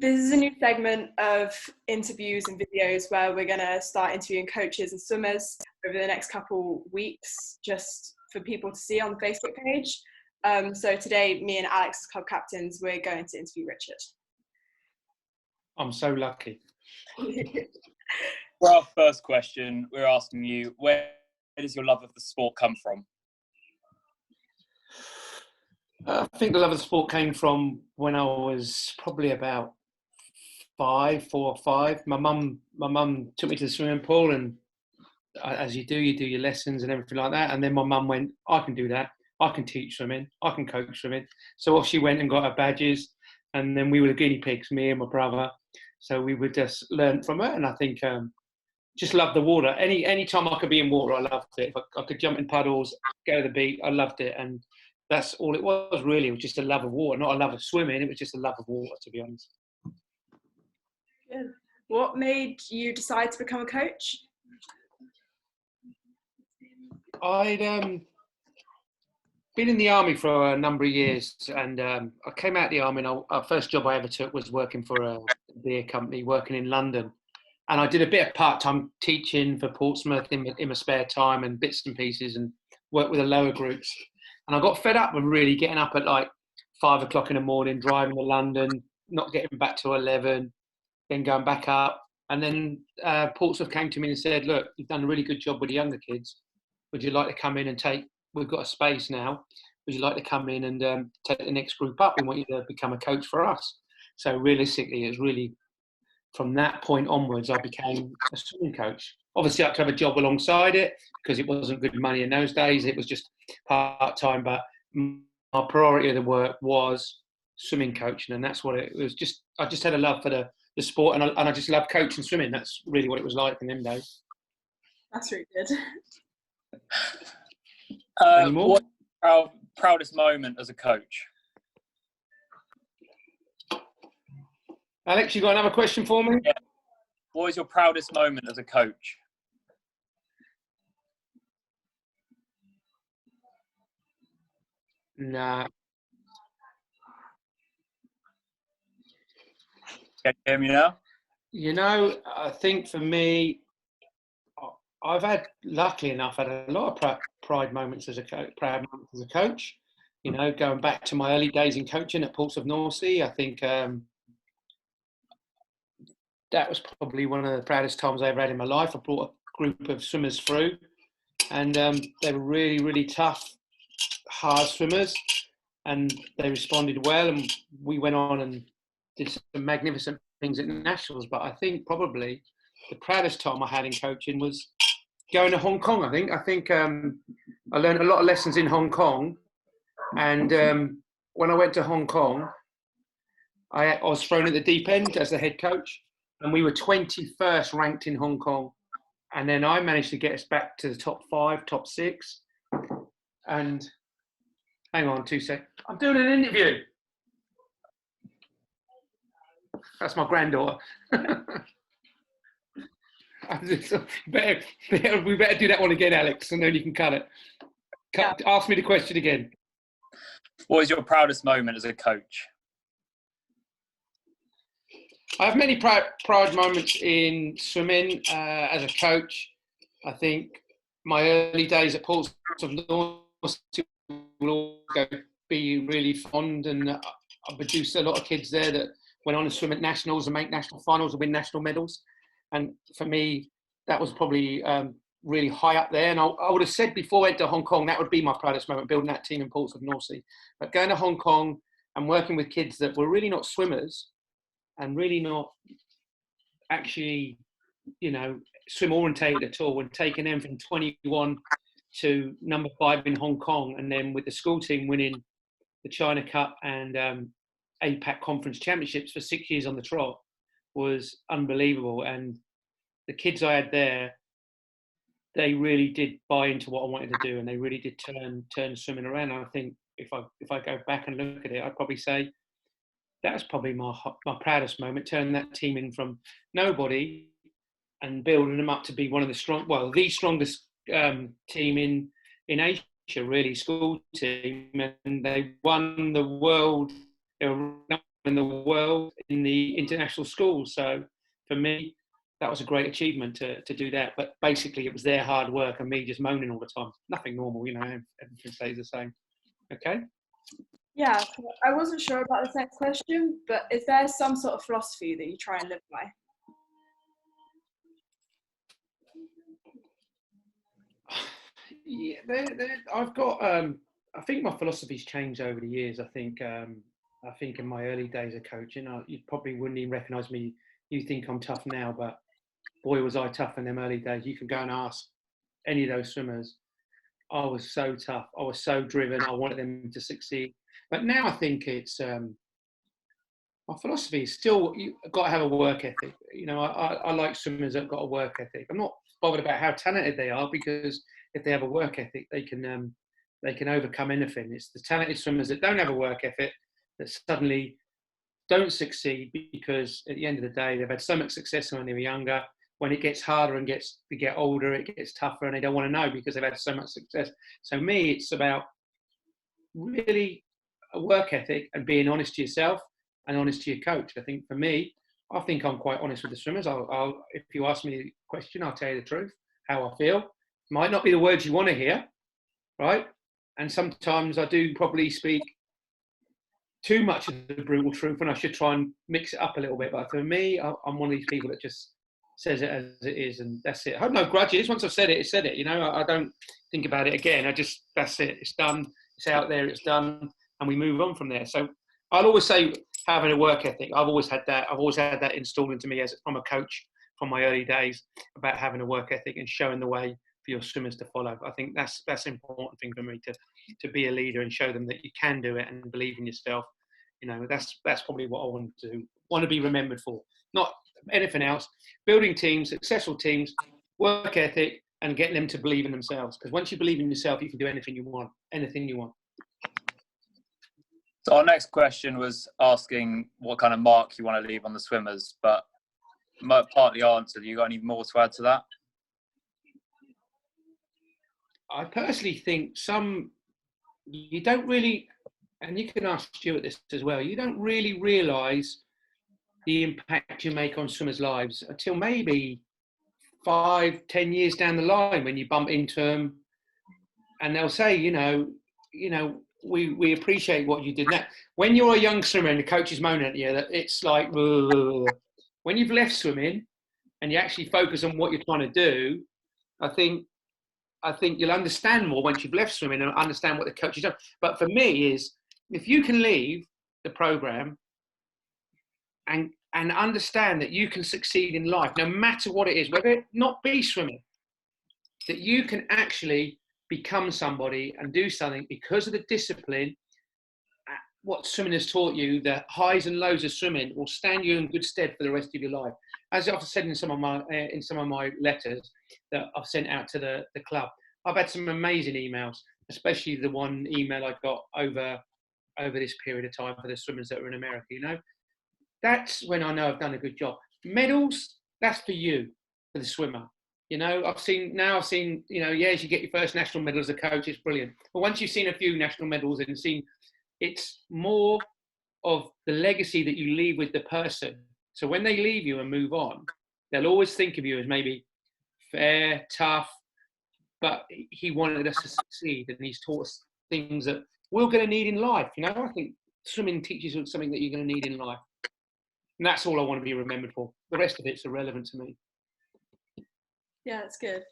This is a new segment of interviews and videos where we're going to start interviewing coaches and swimmers over the next couple weeks, just for people to see on the Facebook page. So today, me and Alex, as club captains, we're going to interview Richard. I'm so lucky. For our first question, we're asking you, where does your love of the sport come from? I think the love of the sport came from when I was probably about 4 or 5. My mum took me to the swimming pool, and as you do your lessons and everything like that. And then my mum went, I can do that. I can teach swimming. I can coach swimming. So off she went and got her badges. And then we were the guinea pigs, me and my brother. So we would just learn from her. And I think just love the water. Any time I could be in water, I loved it. If I could jump in puddles, go to the beach, I loved it. And that's all it was, really. It was just a love of water, not a love of swimming. It was just a love of water, to be honest. Good. What made you decide to become a coach? I'd been in the army for a number of years, and I came out of the army, and our first job I ever took was working for a beer company, working in London. And I did a bit of part-time teaching for Portsmouth in my spare time and bits and pieces, and worked with the lower groups. And I got fed up with really getting up at like 5 o'clock in the morning, driving to London, not getting back to 11, then going back up. And then Portsmouth came to me and said, look, you've done a really good job with the younger kids. Would you like to come in and we've got a space now. Would you like to come in and take the next group up? We want you to become a coach for us. So realistically, it was really from that point onwards, I became a swimming coach. Obviously, I had to have a job alongside it because it wasn't good money in those days. It was just part-time, but my priority of the work was swimming coaching, and that's what it was. I just had a love for the sport, and I just loved coaching swimming. That's really what it was like in them days. That's really good. What's your proudest moment as a coach? Alex, you got another question for me? Yeah. What is your proudest moment as a coach? Nah. Can you hear me now? You know, I think for me, I've luckily enough, had a lot of proud moments as a coach. You know, going back to my early days in coaching at Portsmouth North Sea, I think that was probably one of the proudest times I ever had in my life. I brought a group of swimmers through, and they were really, really tough, hard swimmers, and they responded well, and we went on and did some magnificent things at nationals. But I think probably the proudest time I had in coaching was going to Hong Kong. I think I learned a lot of lessons in Hong Kong, and when I went to Hong Kong, I was thrown at the deep end as the head coach, and we were 21st ranked in Hong Kong, and then I managed to get us back to the top 5, top 6. And hang on 2 seconds, I'm doing an interview. That's my granddaughter. We better do that one again, Alex, and then you can cut it. Ask me the question again. What is your proudest moment as a coach? I have many proud moments in swimming as a coach. I think my early days at Portsmouth North will be really fond, and I produced a lot of kids there that went on to swim at nationals and make national finals and win national medals. And for me, that was probably really high up there. And I would have said before I went to Hong Kong, that would be my proudest moment, building that team in Portsmouth North Sea. But going to Hong Kong and working with kids that were really not swimmers and really not actually, you know, swim orientated at all, and taking them from 21 to number 5 in Hong Kong, and then with the school team winning the China Cup and APAC Conference Championships for 6 years on the trot was unbelievable. And the kids I had there, they really did buy into what I wanted to do, and they really did turn swimming around. And I think if I go back and look at it, I'd probably say that was probably my proudest moment, turning that team in from nobody and building them up to be one of the strongest team in Asia, really, school team. And they won the world. They were number in the world in the international schools. So for me, that was a great achievement to do that. But basically, it was their hard work and me just moaning all the time. Nothing normal, everything stays the same. Okay? Yeah, so I wasn't sure about this next question, but is there some sort of philosophy that you try and live by? Yeah, I've got. I think my philosophy's changed over the years. I think in my early days of coaching, you probably wouldn't even recognise me. You think I'm tough now, but boy, was I tough in them early days. You can go and ask any of those swimmers. I was so tough. I was so driven. I wanted them to succeed. But now I think it's my philosophy is still you've got to have a work ethic. I like swimmers that've got a work ethic. I'm not bothered about how talented they are, because if they have a work ethic, they can overcome anything. It's the talented swimmers that don't have a work ethic that suddenly don't succeed, because at the end of the day, they've had so much success when they were younger. When it gets harder and they get older, it gets tougher, and they don't want to know because they've had so much success. So me, it's about really a work ethic and being honest to yourself and honest to your coach. I think for me, I think I'm quite honest with the swimmers. If you ask me a question, I'll tell you the truth, how I feel. Might not be the words you want to hear, right? And sometimes I do probably speak too much of the brutal truth when I should try and mix it up a little bit. But for me, I'm one of these people that just says it as it is, and that's it. I have no grudges. Once I've said it, it's said it. I don't think about it again. That's it. It's done. It's out there. It's done, and we move on from there. So I'll always say having a work ethic. I've always had that. I've always had that installed into me from a coach from my early days about having a work ethic and showing the way for your swimmers to follow. I think that's an important thing for me to be a leader and show them that you can do it and believe in yourself. That's probably what I want to be remembered for. Not anything else. Building teams, successful teams, work ethic, and getting them to believe in themselves. Because once you believe in yourself, you can do anything you want. Anything you want. So our next question was asking what kind of mark you want to leave on the swimmers, but partly answered. You got any more to add to that? I personally think you don't really, and you can ask Stuart this as well, you don't really realise the impact you make on swimmers' lives until maybe 5-10 years down the line, when you bump into them and they'll say, we appreciate what you did. Now, when you're a young swimmer and the coach is moaning at you, that it's like, ugh. When you've left swimming and you actually focus on what you're trying to do, I think you'll understand more once you've left swimming and understand what the coach has done. But for me is, if you can leave the program and understand that you can succeed in life, no matter what it is, whether it not be swimming, that you can actually become somebody and do something because of the discipline, what swimming has taught you, the highs and lows of swimming will stand you in good stead for the rest of your life. As I've said in some of my letters that I've sent out to the club, I've had some amazing emails, especially the one email I got over this period of time for the swimmers that were in America. That's when I know I've done a good job. Medals, that's for you, for the swimmer. I've seen, yes, you get your first national medal as a coach, it's brilliant. But once you've seen a few national medals and seen, it's more of the legacy that you leave with the person. So when they leave you and move on, they'll always think of you as maybe fair, tough, but he wanted us to succeed, and he's taught us things that we're going to need in life. I think swimming teaches you something that you're going to need in life. And that's all I want to be remembered for. The rest of it's irrelevant to me. Yeah, that's good.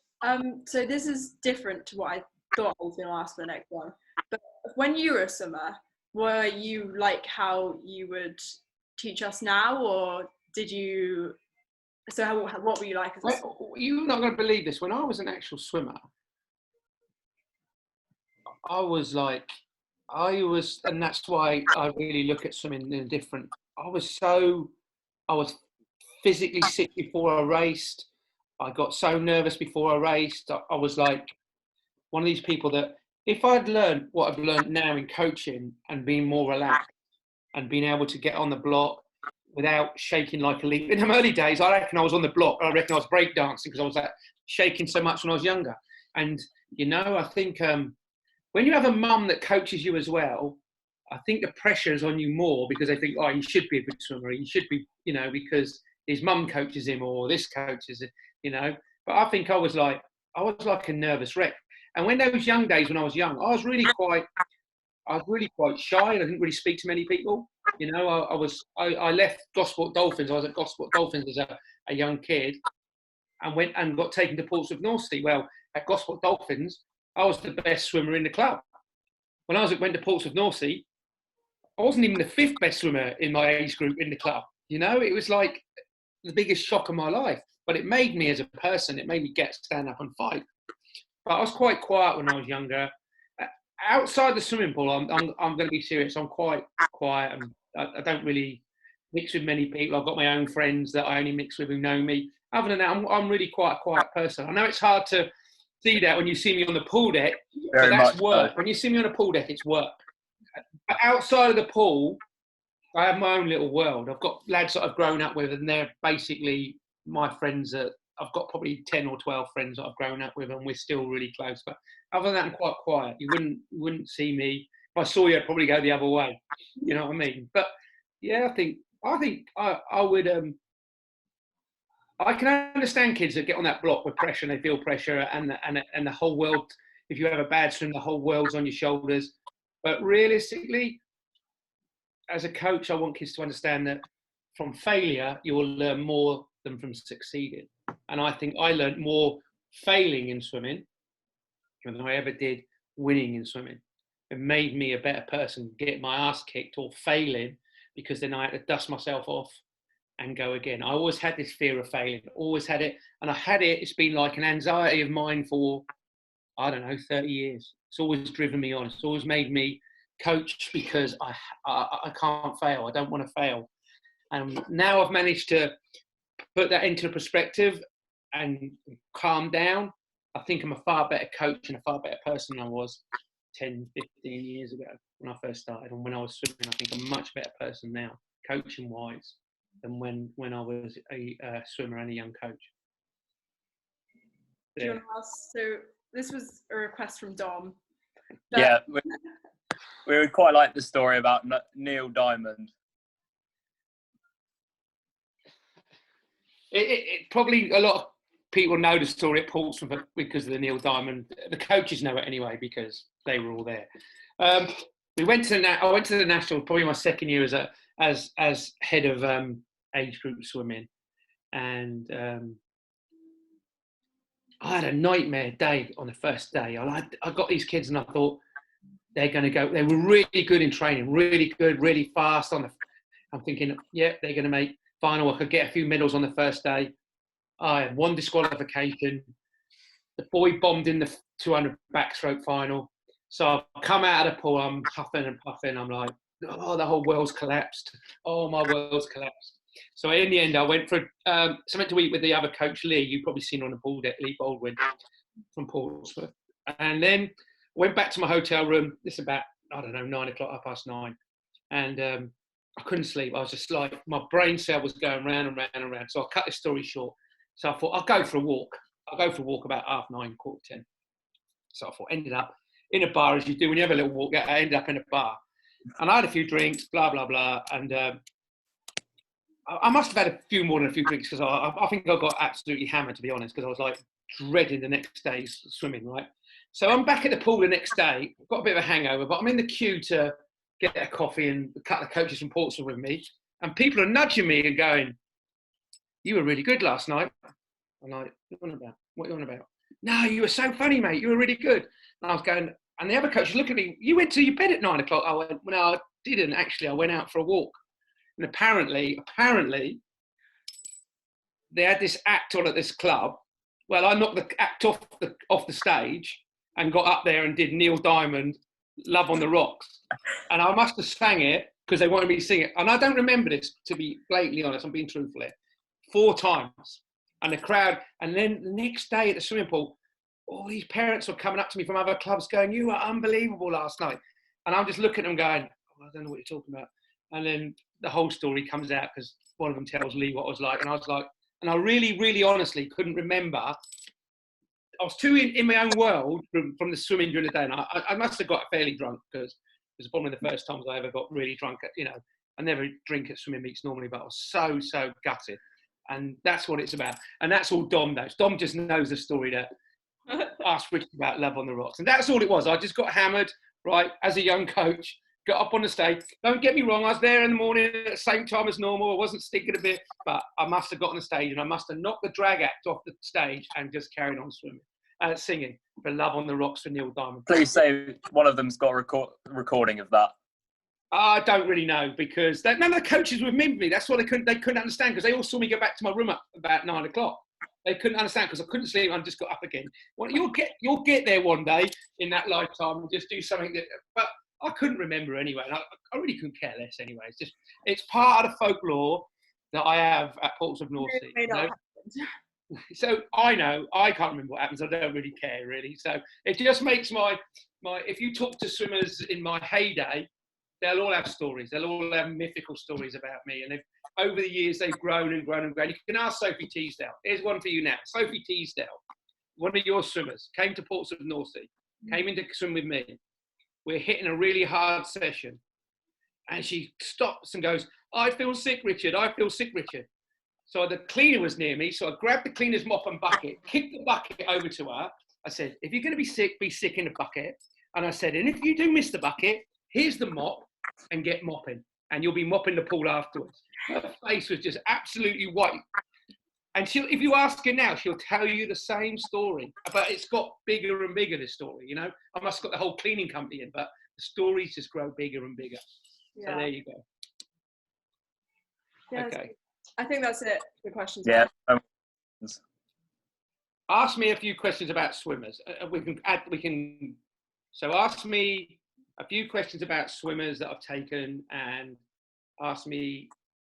So this is different to what I thought I was going to ask for the next one. But when you were a swimmer, were you like how you would teach us now, or did you? So what were you like as a swimmer? You're not going to believe this. When I was an actual swimmer, I was, and that's why I really look at swimming in a different. I was physically sick before I raced. I got so nervous before I raced. I was like one of these people that if I'd learned what I've learned now in coaching and being more relaxed and being able to get on the block without shaking like a leaf. In the early days, I reckon I was on the block. I reckon I was breakdancing because I was shaking so much when I was younger. And, I think when you have a mum that coaches you as well, I think the pressure is on you more because they think, oh, you should be a good swimmer. You should be, because his mum coaches him or this coaches it. But I think I was like a nervous wreck. And when those young days, when I was young, I was really quite shy. I didn't really speak to many people. I left Gosport Dolphins. I was at Gosport Dolphins as a young kid, and went and got taken to Portsmouth North Sea. Well, at Gosport Dolphins, I was the best swimmer in the club. When I went to Portsmouth North Sea, I wasn't even the 5th best swimmer in my age group in the club. It was like the biggest shock of my life. But it made me as a person. It made me stand up and fight. But I was quite quiet when I was younger. Outside the swimming pool, I'm going to be serious. I'm quite quiet, and I don't really mix with many people. I've got my own friends that I only mix with who know me. Other than that, I'm really quite a quiet person. I know it's hard to see that when you see me on the pool deck, but that's work. When you see me on a pool deck, it's work. Outside of the pool, I have my own little world. I've got lads that I've grown up with, and they're basically my friends. I've got probably 10 or 12 friends that I've grown up with, and we're still really close. But other than that, I'm quite quiet. You wouldn't see me. If I saw you, I'd probably go the other way. You know what I mean? But yeah, I think I would. I can understand kids that get on that block with pressure and they feel pressure, and the whole world. If you have a bad swim, the whole world's on your shoulders. But realistically, as a coach, I want kids to understand that from failure, you will learn more than from succeeding. And I think I learned more failing in swimming than I ever did winning in swimming. It made me a better person, get my ass kicked or failing, because then I had to dust myself off and go again. I always had this fear of failing, always had it. And it's been like an anxiety of mine for, 30 years. It's always driven me on. It's always made me coach because I can't fail. I don't want to fail. And now I've managed to put that into perspective and calm down. I think I'm a far better coach and a far better person than I was 10, 15 years ago when I first started. And when I was swimming, I think I'm a much better person now, coaching-wise, than when I was a swimmer and a young coach. Do you want to ask? So this was a request from Dom. Yeah, we would quite like the story about Neil Diamond. It probably a lot of people know the story at Portsmouth because of the Neil Diamond. The coaches know it anyway because they were all there. I went to the National probably my second year as head of age group swimming, and I had a nightmare day on the first day. I got these kids and I thought they're going to go. They were really good in training, really good, really fast. I'm thinking, yeah, they're going to make final. I could get a few medals on the first day. I had one disqualification. The boy bombed in the 200 backstroke final. So I come out of the pool, I'm huffing and puffing. I'm like, oh, the whole world's collapsed. Oh, my world's collapsed. So in the end, I went for something to eat with the other coach, Lee. You've probably seen on the pool deck, Lee Baldwin from Portsmouth. And then went back to my hotel room. This is about, 9 o'clock, 9:30. And I couldn't sleep. I was just like, my brain cell was going round and round and round. So I cut this story short. So I thought, I'll go for a walk. I'll go for a walk about 9:30, 10:15. So I thought, ended up in a bar, as you do when you have a little walk. I ended up in a bar. And I had a few drinks, blah, blah, blah. And I must have had a few more than a few drinks because I think I got absolutely hammered, to be honest, because I was like dreading the next day's swimming, right? So I'm back at the pool the next day. I've got a bit of a hangover, but I'm in the queue to get a coffee and a couple of coaches from Portsmouth with me. And people are nudging me and going, you were really good last night. I'm like, what are you on about? What are you on about? No, you were so funny, mate. You were really good. And I was going, and the other coach looked at me, you went to your bed at 9 o'clock. I went, well, no, I didn't actually. I went out for a walk. And apparently, they had this act on at this club. Well, I knocked the act off the stage and got up there and did Neil Diamond, Love on the Rocks. And I must have sang it because they wanted me to sing it. And I don't remember this, to be blatantly honest. I'm being truthful here. 4 times. And the crowd, and then the next day at the swimming pool, all these parents were coming up to me from other clubs going, you were unbelievable last night. And I'm just looking at them going, oh, I don't know what you're talking about. And then the whole story comes out because one of them tells Lee what it was like. And I was like, and I really, really honestly couldn't remember. I was too in my own world from the swimming during the day. And I must have got fairly drunk because was one of the first times I ever got really drunk. I never drink at swimming meets normally, but I was so gutted. And that's what it's about. And that's all Dom knows. Dom just knows the story that asked Richard about Love on the Rocks. And that's all it was. I just got hammered, right, as a young coach, got up on the stage. Don't get me wrong, I was there in the morning at the same time as normal. I wasn't stinking a bit, but I must have got on the stage and I must have knocked the drag act off the stage and just carried on singing for Love on the Rocks for Neil Diamond. Please say one of them's got a recording of that. I don't really know, because none of the coaches would remember me. That's what they couldn't understand, because they all saw me go back to my room at about 9 o'clock. They couldn't understand because I couldn't sleep. I just got up again. Well, you'll get there one day in that lifetime and just do something but I couldn't remember anyway. And I really couldn't care less anyway. It's part of the folklore that I have at Portsmouth North Sea. You know? So I can't remember what happens. I don't really care really. So it just makes my if you talk to swimmers in my heyday, they'll all have stories. They'll all have mythical stories about me. And over the years, they've grown and grown and grown. You can ask Sophie Teasdale. Here's one for you now. Sophie Teasdale, one of your swimmers, came to Portsmouth North Sea, came in to swim with me. We're hitting a really hard session. And she stops and goes, I feel sick, Richard. I feel sick, Richard. So the cleaner was near me. So I grabbed the cleaner's mop and bucket, kicked the bucket over to her. I said, if you're going to be sick in the bucket. And I said, and if you do miss the bucket, here's the mop and get mopping. And you'll be mopping the pool afterwards. Her face was just absolutely white. And if you ask her now, she'll tell you the same story. But it's got bigger and bigger, this story, you know. I must have got the whole cleaning company in, but the stories just grow bigger and bigger. Yeah. So there you go. Yeah, okay. I think that's it for questions. Yeah. Ask me a few questions about swimmers. So ask me a few questions about swimmers that I've taken, and ask me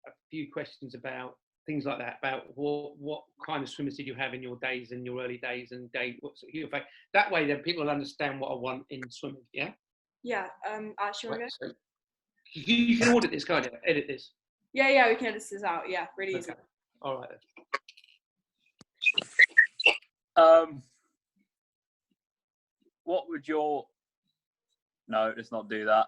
a few questions about things like that, about what kind of swimmers did you have in your days, in your early days, and that way then people will understand what I want in swimming. Yeah. Yeah. Actually, right, so you can audit this, can't you? Edit this. Yeah, we can edit this out. Yeah, really easy. All right. What would your... No, let's not do that.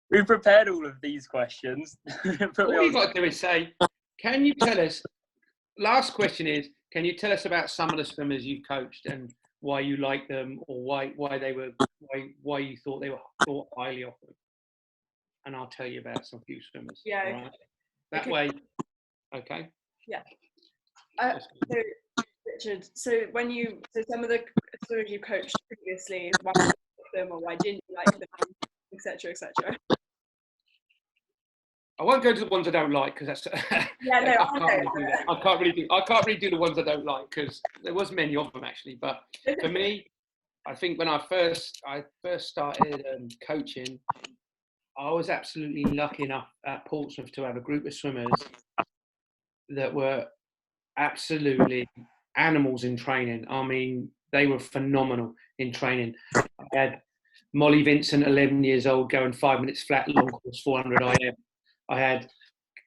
We've prepared all of these questions. All you've got to do is say, can you tell us, last question is, can you tell us about some of the swimmers you've coached and why you like them, or why you thought they were thought highly of them? And I'll tell you about some few swimmers. Yeah. Okay. Right? That way, okay? Yeah. So, Richard, so some of the swimmers you coached previously, why did you like them or why didn't you like them, etc., etc. I won't go to the ones I don't like, because that's. Yeah, no, I can't really do the ones I don't like, because there was many of them actually. But for me, I think when I first started coaching, I was absolutely lucky enough at Portsmouth to have a group of swimmers that were absolutely animals in training. I mean, they were phenomenal in training. I had Molly Vincent, 11 years old, going 5 minutes flat, long course, 400 IM. I had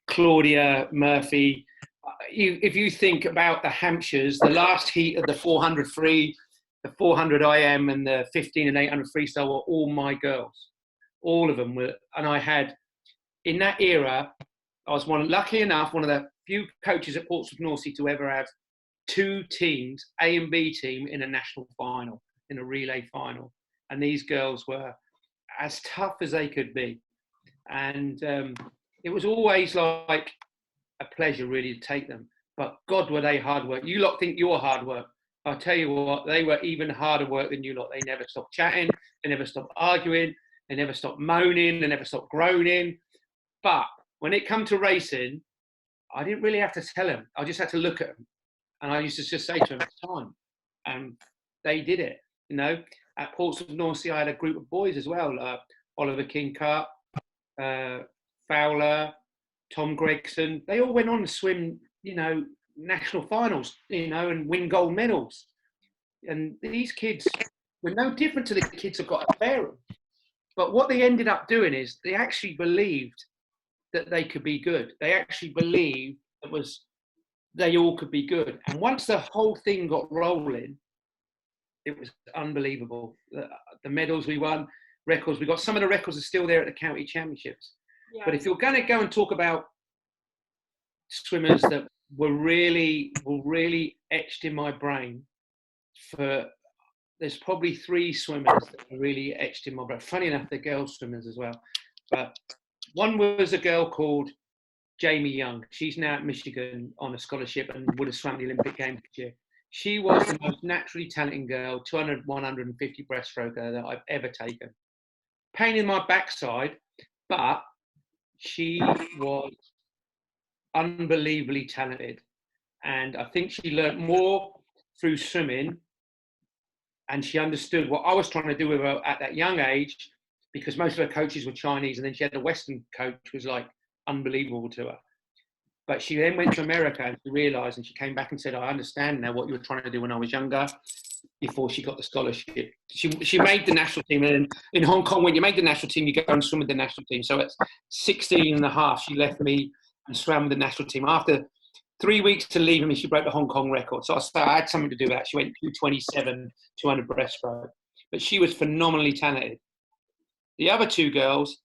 Claudia Murphy. If you think about the Hampshires, the last heat of the 400 free, the 400 IM and the 15 and 800 freestyle were all my girls. All of them were. And I had, in that era, I was lucky enough, one of the few coaches at Portsmouth North Sea to ever have two teams, A and B team, in a national final, in a relay final. And these girls were as tough as they could be. And it was always like a pleasure really to take them. But God, were they hard work. You lot think you're hard work. I'll tell you what, they were even harder work than you lot. They never stopped chatting. They never stopped arguing. They never stopped moaning. They never stopped groaning. But when it come to racing, I didn't really have to tell them. I just had to look at them. And I used to just say to them, it's time. And they did it, you know. At Portsmouth North Sea, I had a group of boys as well. Oliver King-Cup, Fowler, Tom Gregson. They all went on to swim, you know, national finals, you know, and win gold medals. And these kids were no different to the kids that got at Fareham. But what they ended up doing is they actually believed that they could be good. They actually believed they all could be good. And once the whole thing got rolling, it was unbelievable. The medals we won records. We've got some of the records are still there at the county championships. Yeah. But if you're going to go and talk about swimmers that were really etched in my brain, there's probably 3 swimmers that are really etched in my brain. Funny enough, they're girl swimmers as well. But one was a girl called Jamie Young. She's now at Michigan on a scholarship and would have swam the Olympic Games this year. She was the most naturally talented girl, 200, 150 breaststroker that I've ever taken. Pain in my backside, but she was unbelievably talented. And I think she learned more through swimming, and she understood what I was trying to do with her at that young age, because most of her coaches were Chinese, and then she had a Western coach who was like unbelievable to her. But she then went to America and she realised, and she came back and said, I understand now what you were trying to do when I was younger, before she got the scholarship. She made the national team, and in Hong Kong, when you make the national team, you go and swim with the national team. So at 16 and a half, she left me and swam with the national team. After 3 weeks to leaving me, she broke the Hong Kong record. So I had something to do with that. She went 227, 200 breaststroke. But she was phenomenally talented. The other 2 girls,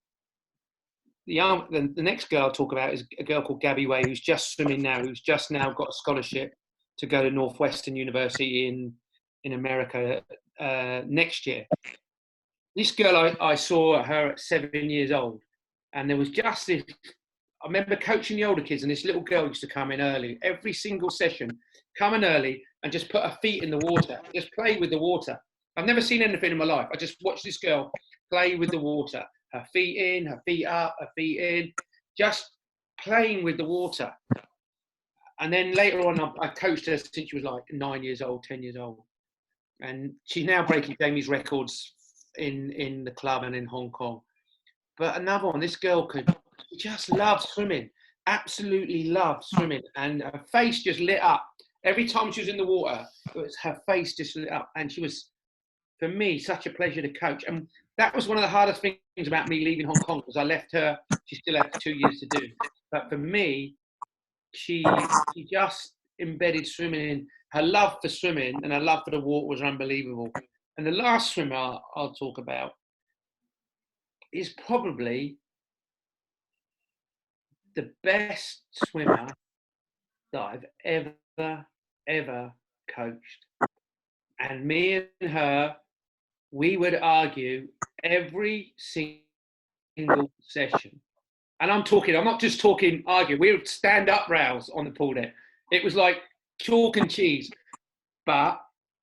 the next girl I'll talk about is a girl called Gabby Way, who's just swimming now, who's just now got a scholarship to go to Northwestern University in America next year. This girl, I saw her at 7 years old, and there was just this. I remember coaching the older kids, and this little girl used to come in early every single session, come in early and just put her feet in the water, just play with the water. I've never seen anything in my life. I just watched this girl play with the water, her feet in, her feet up, her feet in, just playing with the water. And then later on, I coached her since she was like 9 years old, 10 years old. And she's now breaking Jamie's records in the club and in Hong Kong. But another one, this girl just loved swimming, absolutely loved swimming. And her face just lit up. Every time she was in the water, her face just lit up. And she was, for me, such a pleasure to coach. And that was one of the hardest things about me leaving Hong Kong, because I left her, she still had 2 years to do. But for me, she just embedded swimming in. Her love for swimming and her love for the water was unbelievable. And the last swimmer I'll talk about is probably the best swimmer that I've ever coached. And me and her, we would argue every single session. And I'm not just talking argue. We would stand up rows on the pool deck. It was like chalk and cheese. But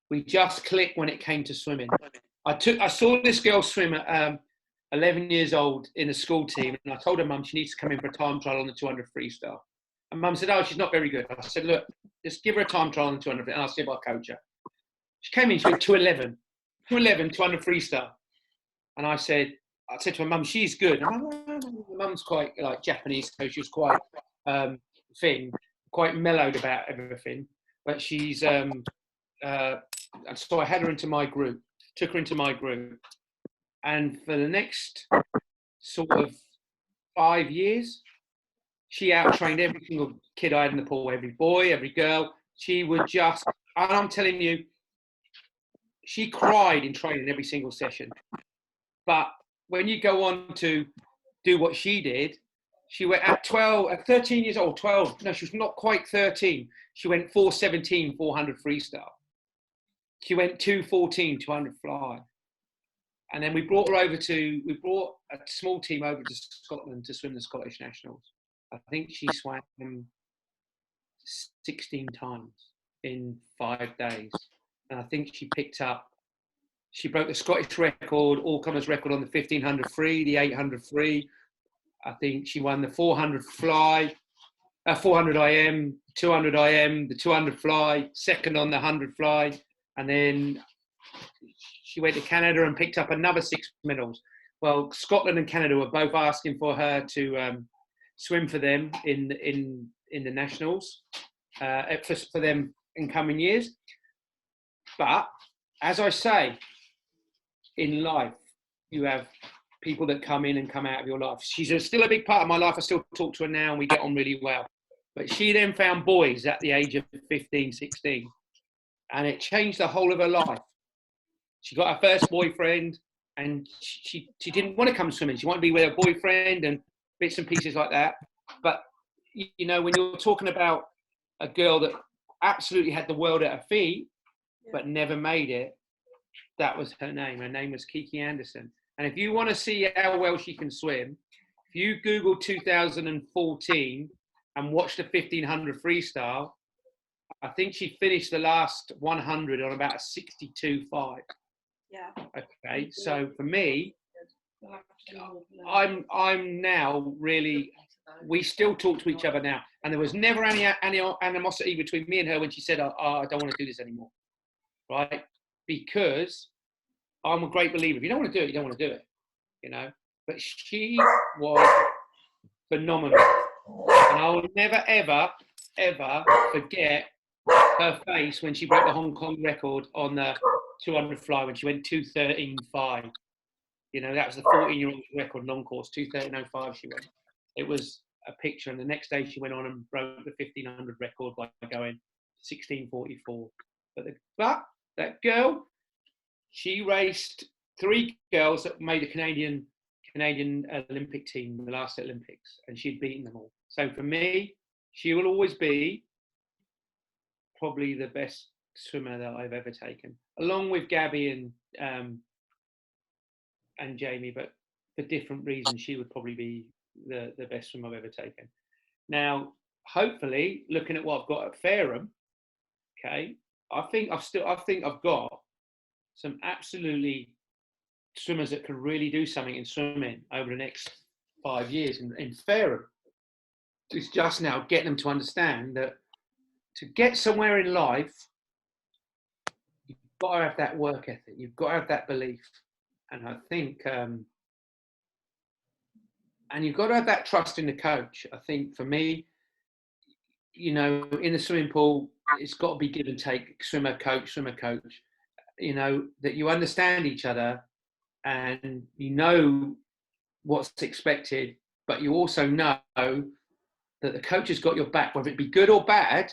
we just clicked when it came to swimming. I saw this girl swim at 11 years old in a school team, and I told her mum she needs to come in for a time trial on the 200 freestyle. And mum said, oh, she's not very good. I said, look, just give her a time trial on the 200 and I'll see if I'll coach her. She came in, she went 211, 200 freestyle. And I said to her mum, she's good. And mum's quite like Japanese, so she was quite thin, quite mellowed about everything. But she's, so I had her into my group, took her into my group. And for the next sort of 5 years, she out-trained every single kid I had in the pool, every boy, every girl. She would just, and I'm telling you, she cried in training every single session. But when you go on to do what she did, she went at 13 years old, 12. No, she was not quite 13. She went 417, 400 freestyle. She went 214, 200 fly. And then we brought a small team over to Scotland to swim the Scottish Nationals. I think she swam 16 times in 5 days. And I think she broke the Scottish record, all-comers record on the 1500 free, the 800 free. I think she won the 400 fly, 400 IM, 200 IM, the 200 fly, second on the 100 fly. And then she went to Canada and picked up another 6 medals. Well, Scotland and Canada were both asking for her to swim for them in the nationals for them in coming years. But as I say, in life, you have people that come in and come out of your life. She's still a big part of my life. I still talk to her now and we get on really well. But she then found boys at the age of 15, 16. And it changed the whole of her life. She got her first boyfriend and she didn't want to come swimming. She wanted to be with her boyfriend and bits and pieces like that. But, you know, when you're talking about a girl that absolutely had the world at her feet, but never made it, that was her name. Her name was Kiki Anderson. And if you want to see how well she can swim, if you Google 2014 and watch the 1500 freestyle, I think she finished the last 100 on about a 62.5. Yeah. Okay, so for me, I'm now really, we still talk to each other now, and there was never any animosity between me and her when she said, oh, I don't want to do this anymore, right? Because I'm a great believer. If you don't want to do it, you don't want to do it, you know. But she was phenomenal, and I will never, ever, ever forget her face when she broke the Hong Kong record on the 200 fly when she went 2:13.5. You know, that was the 14-year-old record non-course, 2:13.05 she went. It was a picture, and the next day she went on and broke the 1500 record by going 16:44. But that girl, she raced 3 girls that made a Canadian Olympic team in the last Olympics, and she'd beaten them all. So for me, she will always be probably the best swimmer that I've ever taken, along with Gabby and Jamie, but for different reasons. She would probably be the best swimmer I've ever taken. Now, hopefully, looking at what I've got at Fareham, okay, I think I've got some absolutely swimmers that could really do something in swimming over the next 5 years in Fareham. It's just now getting them to understand that to get somewhere in life, you've got to have that work ethic. You've got to have that belief. And I think, and you've got to have that trust in the coach. I think for me, you know, in the swimming pool, it's got to be give and take, swimmer, coach, you know, that you understand each other and you know what's expected, but you also know that the coach has got your back, whether it be good or bad.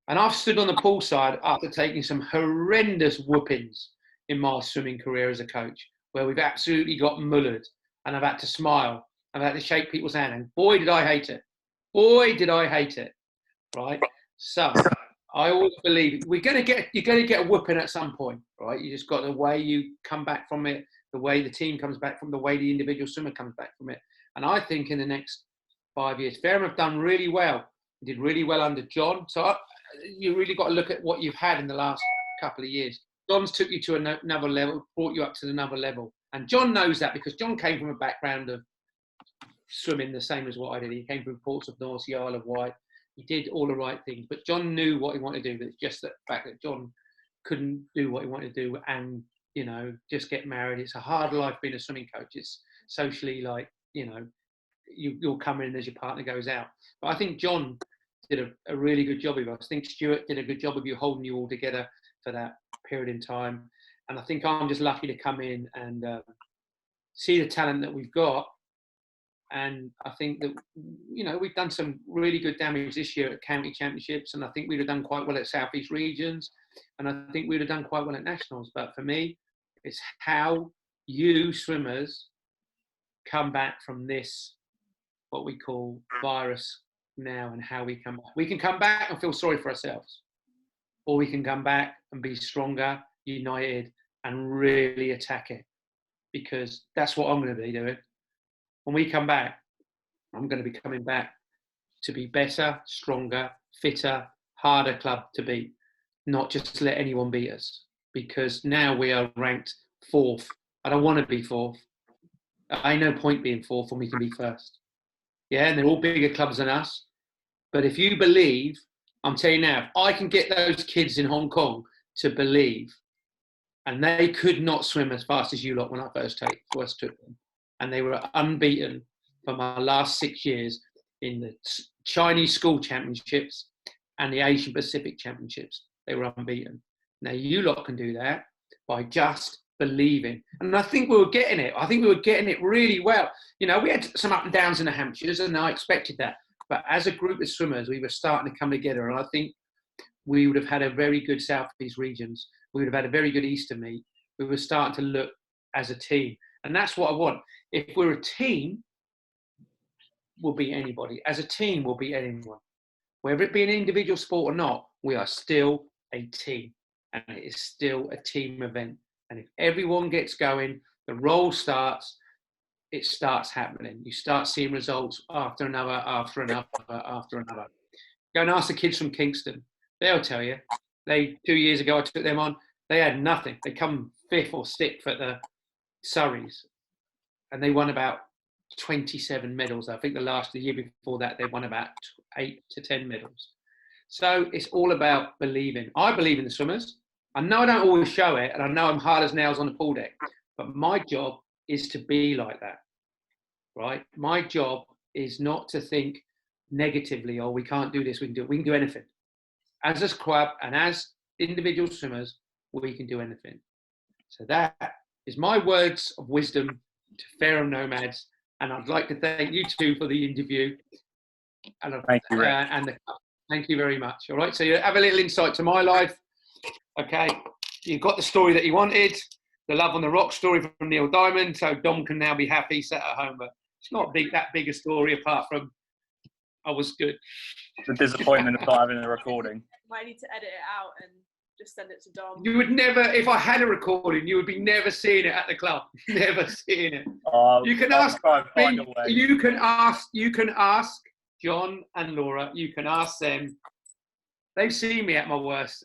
And I've stood on the pool side after taking some horrendous whoopings in my swimming career as a coach, where we've absolutely got mullered, and I've had to smile, I've had to shake people's hand, and boy did I hate it. Boy did I hate it, right? So I always believe you're going to get a whooping at some point, right? You just got the way you come back from it, the way the team comes back from, the way the individual swimmer comes back from it. And I think in the next 5 years, Fareham have done really well. They did really well under John. So you really got to look at what you've had in the last couple of years. John's took you to another level, brought you up to another level. And John knows that because John came from a background of swimming the same as what I did. He came from Portsmouth North, the Isle of Wight. He did all the right things. But John knew what he wanted to do. But it's just the fact that John couldn't do what he wanted to do and, you know, just get married. It's a hard life being a swimming coach. It's socially like, you know, you'll come in as your partner goes out. But I think John did a really good job of it. I think Stuart did a good job of you holding you all together for that period in time. And I think I'm just lucky to come in and see the talent that we've got. And I think that, you know, we've done some really good damage this year at county championships. And I think we'd have done quite well at Southeast regions. And I think we'd have done quite well at nationals. But for me, it's how you swimmers come back from this, what we call virus now, and how we come back. We can come back and feel sorry for ourselves, or we can come back and be stronger, united, and really attack it, because that's what I'm going to be doing. When we come back, I'm going to be coming back to be better, stronger, fitter, harder club to beat, not just let anyone beat us, because now we are ranked 4th. I don't want to be 4th. I no point being 4th when we can be 1st. Yeah, and they're all bigger clubs than us. But if you believe, I'm telling you now, if I can get those kids in Hong Kong to believe, and they could not swim as fast as you lot when I first took them, and they were unbeaten for my last 6 years in the Chinese school championships and the Asian Pacific championships. They were unbeaten. Now you lot can do that by just believing. And I think we were getting it. I think we were getting it really well. You know, we had some up and downs in the Hampshires, and I expected that. But as a group of swimmers, we were starting to come together. And I think we would have had a very good Southeast regions. We would have had a very good Easter meet. We were starting to look as a team. And that's what I want. If we're a team, we'll beat anybody. As a team, we'll beat anyone. Whether it be an individual sport or not, we are still a team. And it is still a team event. And if everyone gets going, the roll starts, it starts happening. You start seeing results after another, after another, after another. Go and ask the kids from Kingston. They'll tell you. 2 years ago, I took them on. They had nothing. They come 5th or 6th at the Surreys. And they won about 27 medals. I think the year before that, they won about 8 to 10 medals. So it's all about believing. I believe in the swimmers. I know I don't always show it, and I know I'm hard as nails on the pool deck, but my job is to be like that, right? My job is not to think negatively, oh, we can't do this, we can do anything. As a squad and as individual swimmers, we can do anything. So that is my words of wisdom to Fareham Nomads, and I'd like to thank you two for the interview. And Thank you, Rick. Thank you very much. All right, so you have a little insight to my life. Okay, you got the story that you wanted, the Love on the Rock story from Neil Diamond, so Dom can now be happy, sat at home, but it's not that big a story apart from I was good. The disappointment of not having a recording. Might need to edit it out and just send it to Dom. You would never, if I had a recording, you would be never seeing it at the club. Never seeing it. You can ask me, you can ask John and Laura, you can ask them. They've seen me at my worst.